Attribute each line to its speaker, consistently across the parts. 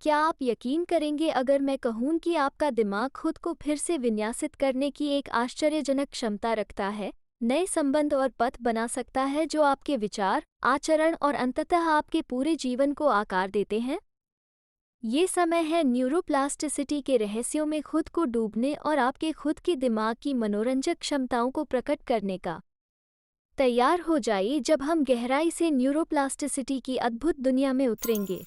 Speaker 1: क्या आप यकीन करेंगे अगर मैं कहूँ कि आपका दिमाग खुद को फिर से विन्यासित करने की एक आश्चर्यजनक क्षमता रखता है, नए संबंध और पथ बना सकता है जो आपके विचार, आचरण और अंततः आपके पूरे जीवन को आकार देते हैं? ये समय है न्यूरोप्लास्टिसिटी के रहस्यों में खुद को डूबने और आपके खुद के दिमाग की मनोरंजक क्षमताओं को प्रकट करने का। तैयार हो जाइए जब हम गहराई से न्यूरोप्लास्टिसिटी की अद्भुत दुनिया में उतरेंगे।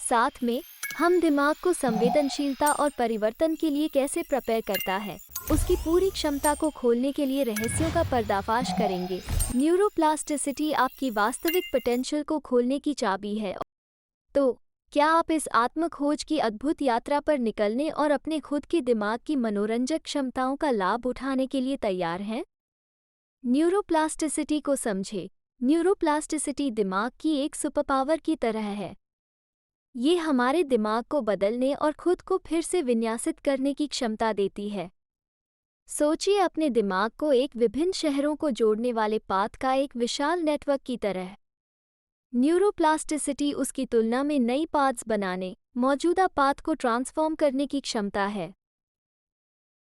Speaker 1: साथ में हम दिमाग को संवेदनशीलता और परिवर्तन के लिए कैसे प्रिपेयर करता है, उसकी पूरी क्षमता को खोलने के लिए रहस्यों का पर्दाफाश करेंगे। न्यूरोप्लास्टिसिटी आपकी वास्तविक पोटेंशियल को खोलने की चाबी है। तो क्या आप इस आत्मखोज की अद्भुत यात्रा पर निकलने और अपने खुद के दिमाग की मनोरंजक क्षमताओं का लाभ उठाने के लिए तैयार हैं? न्यूरोप्लास्टिसिटी को समझे। न्यूरोप्लास्टिसिटी दिमाग की एक सुपरपावर की तरह है। ये हमारे दिमाग को बदलने और खुद को फिर से विन्यासित करने की क्षमता देती है। सोचिए अपने दिमाग को एक विभिन्न शहरों को जोड़ने वाले पाथ का एक विशाल नेटवर्क की तरह। न्यूरोप्लास्टिसिटी उसकी तुलना में नई पाथ्स बनाने, मौजूदा पाथ को ट्रांसफॉर्म करने की क्षमता है।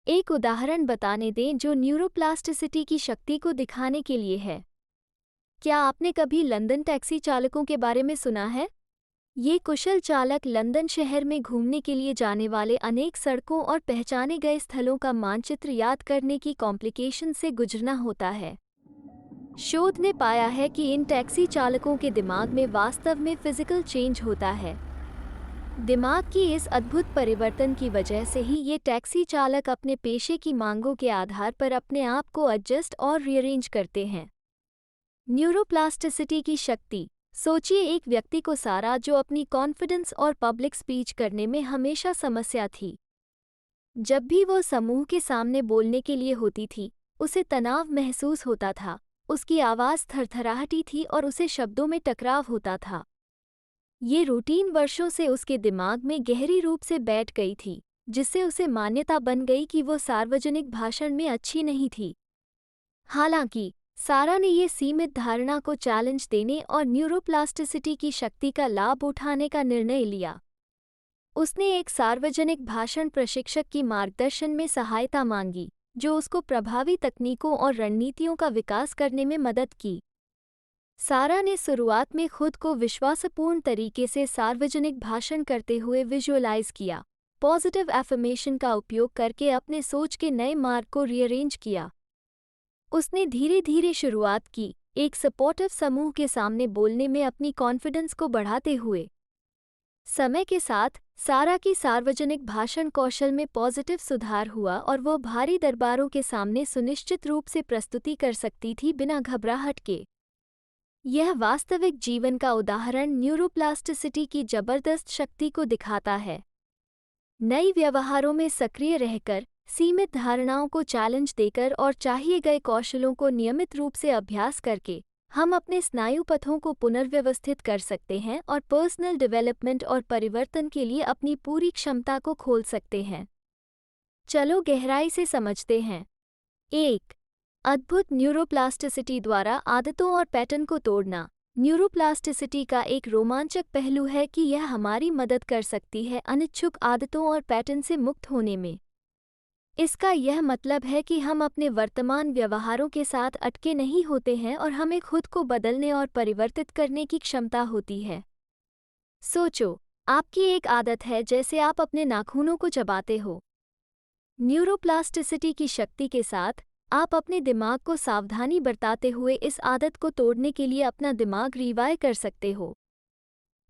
Speaker 1: एक उदाहरण बताने दें जो न्यूरोप्लास्टिसिटी की शक्ति को दिखाने के लिए है। क्या आपने कभी लंदन टैक्सी चालकों के बारे में सुना है? ये कुशल चालक लंदन शहर में घूमने के लिए जाने वाले अनेक सड़कों और पहचाने गए स्थलों का मानचित्र याद करने की कॉम्प्लिकेशन से गुजरना होता है। शोध ने पाया है कि इन टैक्सी चालकों के दिमाग में वास्तव में फिजिकल चेंज होता है। दिमाग की इस अद्भुत परिवर्तन की वजह से ही ये टैक्सी चालक अपने पेशे की मांगों के आधार पर अपने आप को एडजस्ट और रीअरेंज करते हैं। न्यूरोप्लास्टिसिटी की शक्ति। सोचिए एक व्यक्ति को सारा जो अपनी कॉन्फिडेंस और पब्लिक स्पीच करने में हमेशा समस्या थी। जब भी वो समूह के सामने बोलने के लिए होती थी, उसे तनाव महसूस होता था, उसकी आवाज़ थरथराहटी थी और उसे शब्दों में टकराव होता था। ये रूटीन वर्षों से उसके दिमाग में गहरी रूप से बैठ गई थी, जिससे उसे मान्यता बन गई कि वो सार्वजनिक भाषण में अच्छी नहीं थी। हालांकि सारा ने ये सीमित धारणा को चैलेंज देने और न्यूरोप्लास्टिसिटी की शक्ति का लाभ उठाने का निर्णय लिया। उसने एक सार्वजनिक भाषण प्रशिक्षक की मार्गदर्शन में सहायता मांगी, जो उसको प्रभावी तकनीकों और रणनीतियों का विकास करने में मदद की। सारा ने शुरुआत में खुद को विश्वासपूर्ण तरीके से सार्वजनिक भाषण करते हुए विजुअलाइज किया, पॉजिटिव एफर्मेशन का उपयोग करके अपने सोच के नए मार्ग को रीअरेंज किया। उसने धीरे धीरे शुरुआत की, एक सपोर्टिव समूह के सामने बोलने में अपनी कॉन्फिडेंस को बढ़ाते हुए। समय के साथ सारा की सार्वजनिक भाषण कौशल में पॉजिटिव सुधार हुआ और वो भारी दरबारों के सामने सुनिश्चित रूप से प्रस्तुति कर सकती थी बिना घबराहट के। यह वास्तविक जीवन का उदाहरण न्यूरोप्लास्टिसिटी की जबरदस्त शक्ति को दिखाता है। नई व्यवहारों में सक्रिय रहकर, सीमित धारणाओं को चैलेंज देकर और चाहिए गए कौशलों को नियमित रूप से अभ्यास करके हम अपने स्नायु पथों को पुनर्व्यवस्थित कर सकते हैं और पर्सनल डेवलपमेंट और परिवर्तन के लिए अपनी पूरी क्षमता को खोल सकते हैं। चलो गहराई से समझते हैं। 1. अद्भुत न्यूरोप्लास्टिसिटी द्वारा आदतों और पैटर्न को तोड़ना। न्यूरोप्लास्टिसिटी का एक रोमांचक पहलू है कि यह हमारी मदद कर सकती है अनिच्छुक आदतों और पैटर्न से मुक्त होने में। इसका यह मतलब है कि हम अपने वर्तमान व्यवहारों के साथ अटके नहीं होते हैं और हमें खुद को बदलने और परिवर्तित करने की क्षमता होती है। सोचो, आपकी एक आदत है जैसे आप अपने नाखूनों को चबाते हो। न्यूरोप्लास्टिसिटी की शक्ति के साथ आप अपने दिमाग को सावधानी बरताते हुए इस आदत को तोड़ने के लिए अपना दिमाग रिवायर कर सकते हो।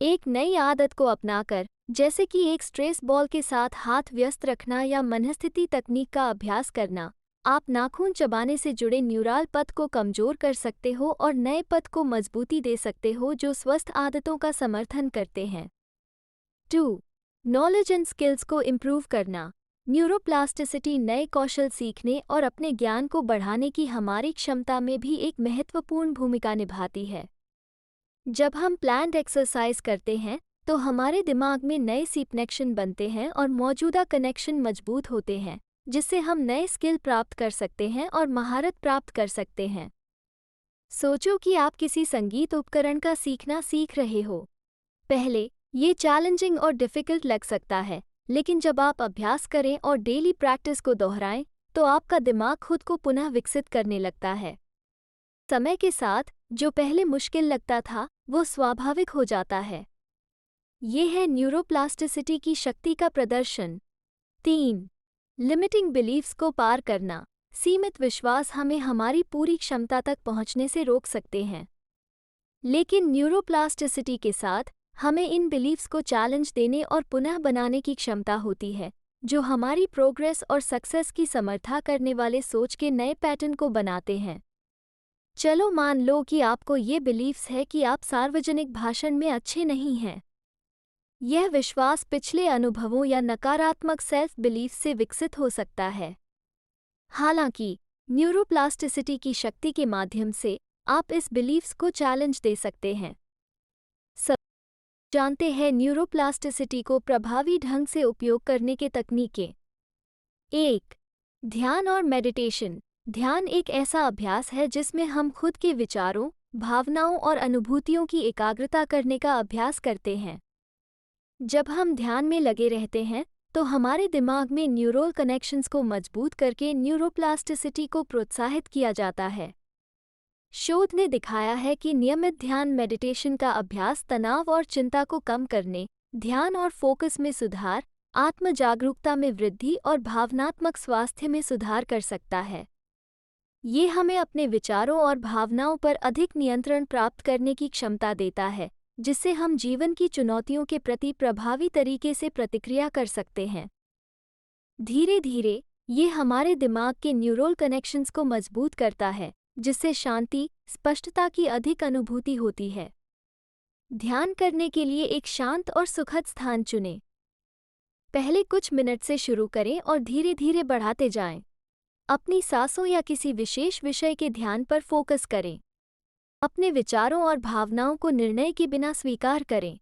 Speaker 1: एक नई आदत को अपनाकर, जैसे कि एक स्ट्रेस बॉल के साथ हाथ व्यस्त रखना या मनस्थिति तकनीक का अभ्यास करना, आप नाखून चबाने से जुड़े न्यूरल पथ को कमजोर कर सकते हो और नए पथ को मजबूती दे सकते हो जो स्वस्थ आदतों का समर्थन करते हैं। 2. नॉलेज एंड स्किल्स को इम्प्रूव करना। न्यूरोप्लास्टिसिटी नए कौशल सीखने और अपने ज्ञान को बढ़ाने की हमारी क्षमता में भी एक महत्वपूर्ण भूमिका निभाती है। जब हम प्लान्ड एक्सरसाइज करते हैं तो हमारे दिमाग में नए सिनेप्स बनते हैं और मौजूदा कनेक्शन मजबूत होते हैं, जिससे हम नए स्किल प्राप्त कर सकते हैं और महारत प्राप्त कर सकते हैं। सोचो कि आप किसी संगीत उपकरण का सीखना सीख रहे हो। पहले ये चैलेंजिंग और डिफ़िकल्ट लग सकता है, लेकिन जब आप अभ्यास करें और डेली प्रैक्टिस को दोहराएं, तो आपका दिमाग खुद को पुनः विकसित करने लगता है। समय के साथ जो पहले मुश्किल लगता था, वो स्वाभाविक हो जाता है। ये है न्यूरोप्लास्टिसिटी की शक्ति का प्रदर्शन। 3. लिमिटिंग बिलीफ्स को पार करना। सीमित विश्वास हमें हमारी पूरी क्षमता तक पहुंचने से रोक सकते हैं। लेकिन न्यूरोप्लास्टिसिटी के साथ हमें इन बिलीफ्स को चैलेंज देने और पुनः बनाने की क्षमता होती है, जो हमारी प्रोग्रेस और सक्सेस की समर्था करने वाले सोच के नए पैटर्न को बनाते हैं। चलो मान लो कि आपको ये बिलीफ्स है कि आप सार्वजनिक भाषण में अच्छे नहीं हैं। यह विश्वास पिछले अनुभवों या नकारात्मक सेल्फ बिलीफ से विकसित हो सकता है। हालांकि न्यूरोप्लास्टिसिटी की शक्ति के माध्यम से आप इस बिलीफ्स को चैलेंज दे सकते हैं। सब जानते हैं न्यूरोप्लास्टिसिटी को प्रभावी ढंग से उपयोग करने के तकनीकें। 1. ध्यान और मेडिटेशन। ध्यान एक ऐसा अभ्यास है जिसमें हम खुद के विचारों, भावनाओं और अनुभूतियों की एकाग्रता करने का अभ्यास करते हैं। जब हम ध्यान में लगे रहते हैं, तो हमारे दिमाग में न्यूरल कनेक्शंस को मजबूत करके न्यूरोप्लास्टिसिटी को प्रोत्साहित किया जाता है। शोध ने दिखाया है कि नियमित ध्यान मेडिटेशन का अभ्यास तनाव और चिंता को कम करने, ध्यान और फोकस में सुधार, आत्म जागरूकता में वृद्धि और भावनात्मक स्वास्थ्य में सुधार कर सकता है। ये हमें अपने विचारों और भावनाओं पर अधिक नियंत्रण प्राप्त करने की क्षमता देता है, जिससे हम जीवन की चुनौतियों के प्रति प्रभावी तरीके से प्रतिक्रिया कर सकते हैं। धीरे धीरे ये हमारे दिमाग के न्यूरल कनेक्शंस को मजबूत करता है, जिससे शांति, स्पष्टता की अधिक अनुभूति होती है। ध्यान करने के लिए एक शांत और सुखद स्थान चुनें। पहले कुछ मिनट से शुरू करें और धीरे धीरे बढ़ाते जाएं। अपनी सांसों या किसी विशेष विषय के ध्यान पर फोकस करें। अपने विचारों और भावनाओं को निर्णय के बिना स्वीकार करें।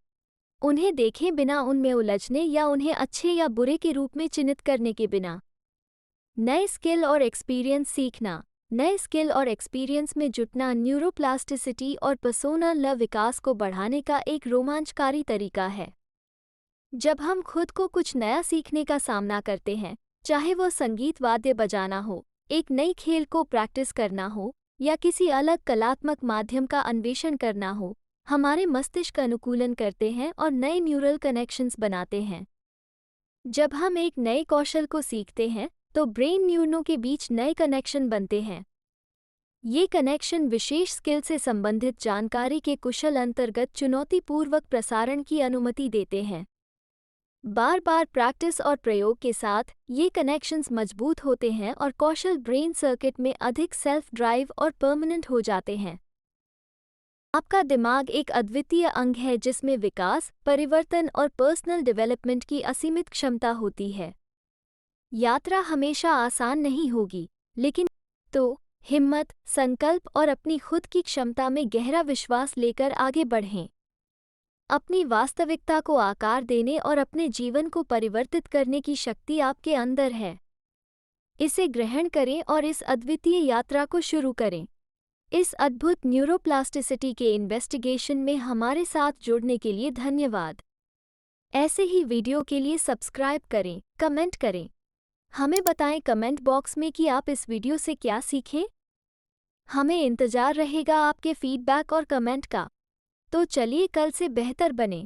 Speaker 1: उन्हें देखें बिना उनमें उलझने या उन्हें अच्छे या बुरे के रूप में चिन्हित करने के बिना। नए स्किल और एक्सपीरियंस सीखना। नए स्किल और एक्सपीरियंस में जुटना न्यूरोप्लास्टिसिटी और पर्सोनल विकास को बढ़ाने का एक रोमांचकारी तरीका है। जब हम खुद को कुछ नया सीखने का सामना करते हैं, चाहे वो संगीत वाद्य बजाना हो, एक नई खेल को प्रैक्टिस करना हो या किसी अलग कलात्मक माध्यम का अन्वेषण करना हो, हमारे मस्तिष्क अनुकूलन करते हैं और नए न्यूरल कनेक्शंस बनाते हैं। जब हम एक नए कौशल को सीखते हैं, तो ब्रेन न्यूरॉनों के बीच नए कनेक्शन बनते हैं। ये कनेक्शन विशेष स्किल से संबंधित जानकारी के कुशल अंतर्गत चुनौतीपूर्वक प्रसारण की अनुमति देते हैं। बार बार प्रैक्टिस और प्रयोग के साथ ये कनेक्शंस मजबूत होते हैं और कौशल ब्रेन सर्किट में अधिक सेल्फ ड्राइव और परमानेंट हो जाते हैं। आपका दिमाग एक अद्वितीय अंग है जिसमें विकास, परिवर्तन और पर्सनल डेवलपमेंट की असीमित क्षमता होती है। यात्रा हमेशा आसान नहीं होगी, लेकिन हिम्मत, संकल्प और अपनी खुद की क्षमता में गहरा विश्वास लेकर आगे बढ़ें। अपनी वास्तविकता को आकार देने और अपने जीवन को परिवर्तित करने की शक्ति आपके अंदर है। इसे ग्रहण करें और इस अद्वितीय यात्रा को शुरू करें। इस अद्भुत न्यूरोप्लास्टिसिटी के इन्वेस्टिगेशन में हमारे साथ जुड़ने के लिए धन्यवाद। ऐसे ही वीडियो के लिए सब्सक्राइब करें, कमेंट करें। हमें बताएं कमेंट बॉक्स में कि आप इस वीडियो से क्या सीखें। हमें इंतजार रहेगा आपके फीडबैक और कमेंट का। तो चलिए कल से बेहतर बने।